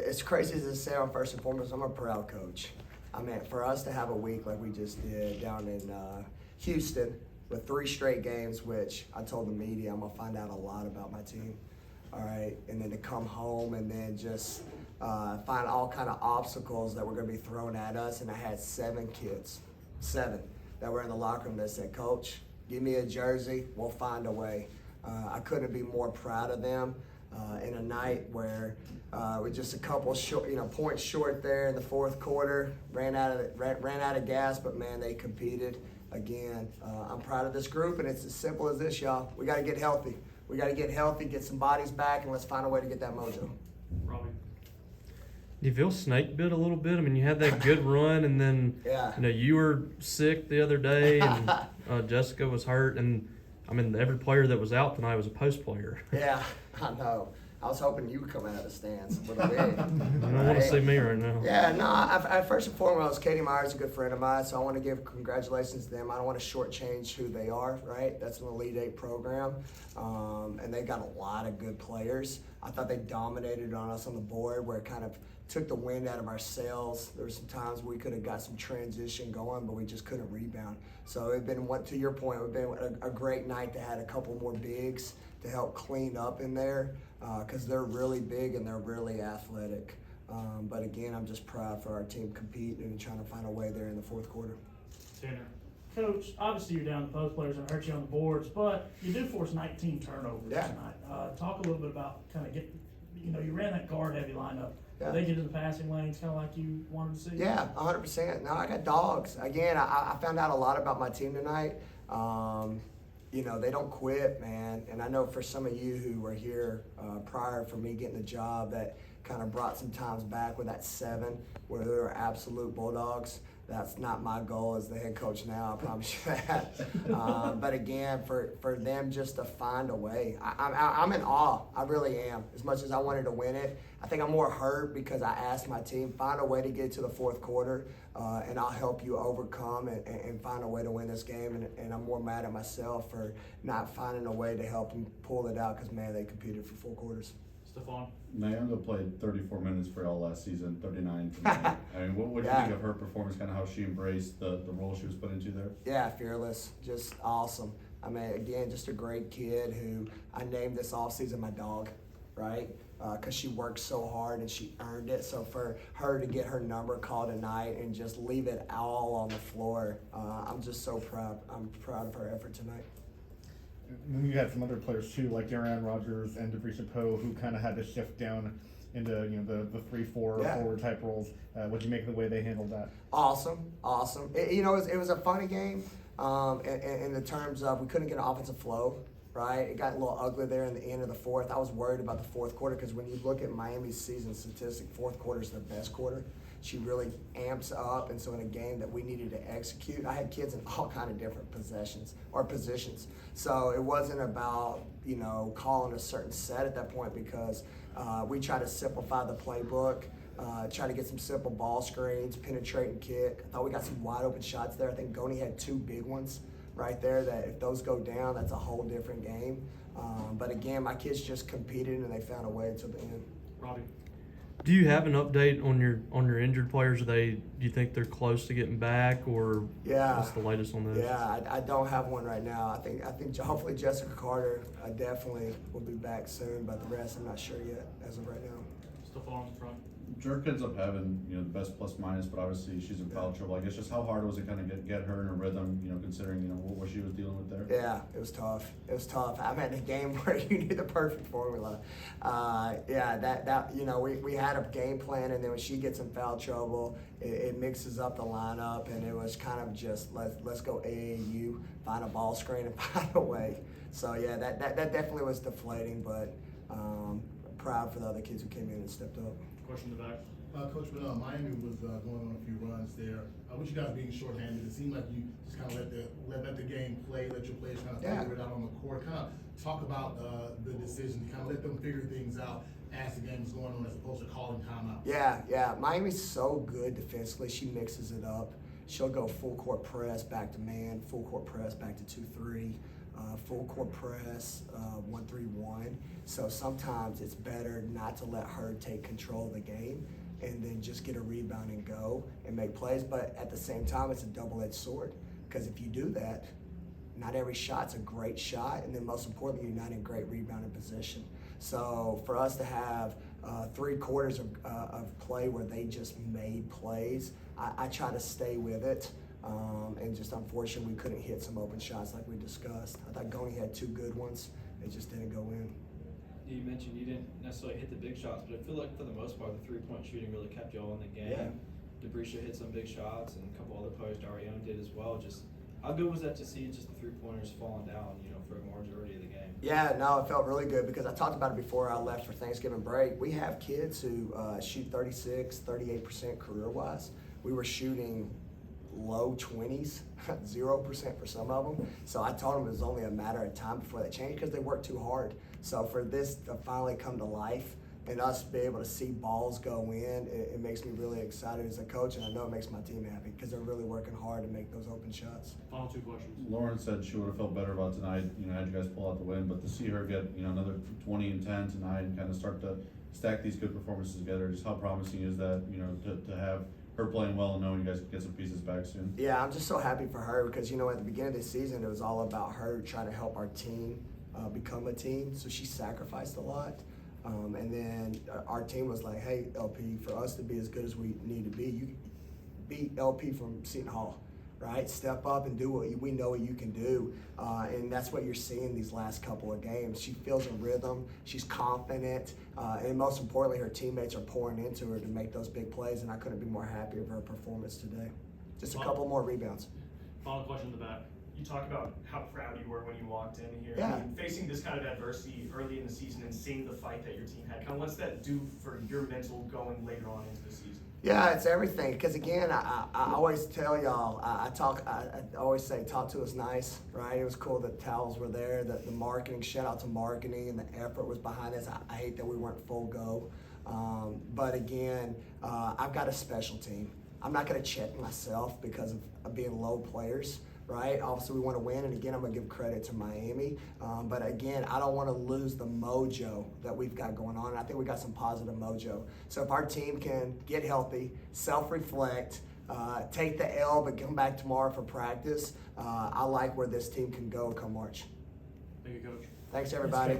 as crazy as it sounds, first and foremost, I'm a proud coach. I mean, for us to have a week like we just did down in Houston with 3 straight games, which I told the media I'm going to find out a lot about my team, all right? And then to come home and then just find all kind of obstacles that were going to be thrown at us. And I had 7 kids, 7, that were in the locker room that said, Coach, give me a jersey, we'll find a way. I couldn't be more proud of them in a night where with just a couple short, points short there in the fourth quarter, ran out of gas, but man, they competed again. I'm proud of this group, and it's as simple as this, y'all. We got to get healthy. We got to get healthy, get some bodies back, and let's find a way to get that mojo. Robbie. Do you feel snake bit a little bit? I mean, you had that good run, and then you were sick the other day, and Jessica was hurt, and I mean, every player that was out tonight was a post player. Yeah, I know. I was hoping you would come out of the stands with a win. You don't want to see me right now. Yeah, no, I first and foremost, Katie Myers is a good friend of mine, so I want to give congratulations to them. I don't want to shortchange who they are, right? That's an Elite 8 program, and they got a lot of good players. I thought they dominated on us on the board where it kind of took the wind out of our sails. There were some times we could have got some transition going, but we just couldn't rebound. So it's been, to your point, it's been a great night to have a couple more bigs to help clean up in there because they're really big and they're really athletic. But again, I'm just proud for our team competing and trying to find a way there in the fourth quarter. Tanner. Coach, obviously you're down to post players and hurt you on the boards, but you did force 19 turnovers tonight. Talk a little bit about kind of you ran that guard heavy lineup. Yeah. They get into the passing lanes kind of like you wanted to see? Yeah, 100%. No, I got dogs. Again, I found out a lot about my team tonight. They don't quit, man. And I know for some of you who were here prior for me getting the job that kind of brought some times back with that 7 where they were absolute Bulldogs. That's not my goal as the head coach now, I promise you that. But again, for them just to find a way, I'm in awe. I really am. As much as I wanted to win it, I think I'm more hurt because I asked my team, find a way to get to the fourth quarter, and I'll help you overcome and find a way to win this game. And I'm more mad at myself for not finding a way to help them pull it out because, man, they competed for 4 quarters. Stephon. Nyanda played 34 minutes for y'all last season, 39 tonight. I mean, what do you think of her performance, kind of how she embraced the role she was put into there? Yeah, fearless, just awesome. I mean, again, just a great kid who I named this offseason my dog, right? Because she worked so hard and she earned it. So for her to get her number called tonight and just leave it all on the floor, I'm just so proud. I'm proud of her effort tonight. And then you had some other players too, like Darren Rogers and DeVrisha Poe, who kind of had to shift down into the 3-4 forward type roles. What did you make of the way they handled that? Awesome. It was a funny game in the terms of we couldn't get an offensive flow. Right, it got a little ugly there in the end of the fourth. I was worried about the fourth quarter because when you look at Miami's season statistic, fourth quarter is their best quarter. She really amps up, and so in a game that we needed to execute, I had kids in all kind of different positions. So it wasn't about calling a certain set at that point because we tried to simplify the playbook, try to get some simple ball screens, penetrate and kick. I thought we got some wide open shots there. I think Goni had 2 big ones right there that if those go down, that's a whole different game. But again, my kids just competed and they found a way until the end. Robbie. Do you have an update on your injured players? Do you think they're close to getting back, or what's the latest on those? Yeah, I don't have one right now. I think hopefully Jessica Carter definitely will be back soon, but the rest I'm not sure yet as of right now. Stephon in front. Jerk ends up having the best plus minus, but obviously she's in foul trouble. I guess just how hard was it kind of get her in a rhythm, considering what she was dealing with there? Yeah, it was tough. I'm at a game where you need the perfect formula. We had a game plan, and then when she gets in foul trouble, it mixes up the lineup, and it was kind of just let's go AAU, find a ball screen, and find a way. So yeah, that definitely was deflating, but proud for the other kids who came in and stepped up. Question in the back. Coach, when Miami was going on a few runs there, with you guys being shorthanded, it seemed like you just kind of let the game play, let your players kind of figure it out on the court. Kind of talk about the decision to kind of let them figure things out as the game is going on, as opposed to calling timeouts. Yeah. Miami's so good defensively. She mixes it up. She'll go full court press back to man, full court press back to 2-3. full court press, 1-3-1. So sometimes it's better not to let her take control of the game and then just get a rebound and go and make plays. But at the same time, it's a double-edged sword, because if you do that, not every shot's a great shot, and then most importantly, you're not in great rebounding position. So for us to have 3 quarters of play where they just made plays, I try to stay with it. And just unfortunately, we couldn't hit some open shots like we discussed. I thought Goni had 2 good ones. It just didn't go in. You mentioned you didn't necessarily hit the big shots, but I feel like for the most part, the three-point shooting really kept you all in the game. Yeah. DeBrisha hit some big shots, and a couple other players, Darion did as well. Just how good was that to see just the three-pointers falling down, for a majority of the game? Yeah, no, it felt really good, because I talked about it before I left for Thanksgiving break. We have kids who shoot 36, 38% career-wise. We were shooting low 20s, 0% for some of them. So I told them it was only a matter of time before they changed, because they worked too hard. So for this to finally come to life and us be able to see balls go in, it makes me really excited as a coach, and I know it makes my team happy, because they're really working hard to make those open shots. Final 2 questions. Lauren said she would have felt better about tonight, had you guys pull out the win, but to see her get, another 20 and 10 tonight and kind of start to stack these good performances together, just how promising is that, to have her playing well and knowing you guys can get some pieces back soon? Yeah, I'm just so happy for her, because, at the beginning of the season, it was all about her trying to help our team become a team. So she sacrificed a lot. And then our team was like, hey, LP, for us to be as good as we need to be, you beat LP from Seton Hall, right? Step up and do what we know what you can do. And that's what you're seeing these last couple of games. She feels a rhythm. She's confident. And most importantly, her teammates are pouring into her to make those big plays. And I couldn't be more happy with her performance today. Just a couple more rebounds. Final question in the back. You talk about how proud you were when you walked in here. Yeah. I mean, facing this kind of adversity early in the season and seeing the fight that your team had, kind of what's that do for your mental going later on into the season? Yeah, it's everything. Because again, I always tell y'all, I always say, talk to us nice, right? It was cool that towels were there, that the marketing, shout out to marketing, and the effort was behind us. I hate that we weren't full go. But again, I've got a special team. I'm not going to check myself because of being low players. Right? Obviously, we want to win, and again, I'm going to give credit to Miami. But again, I don't want to lose the mojo that we've got going on. I think we got some positive mojo. So if our team can get healthy, self-reflect, take the L, but come back tomorrow for practice, I like where this team can go come March. Thank you, Coach. Thanks, everybody.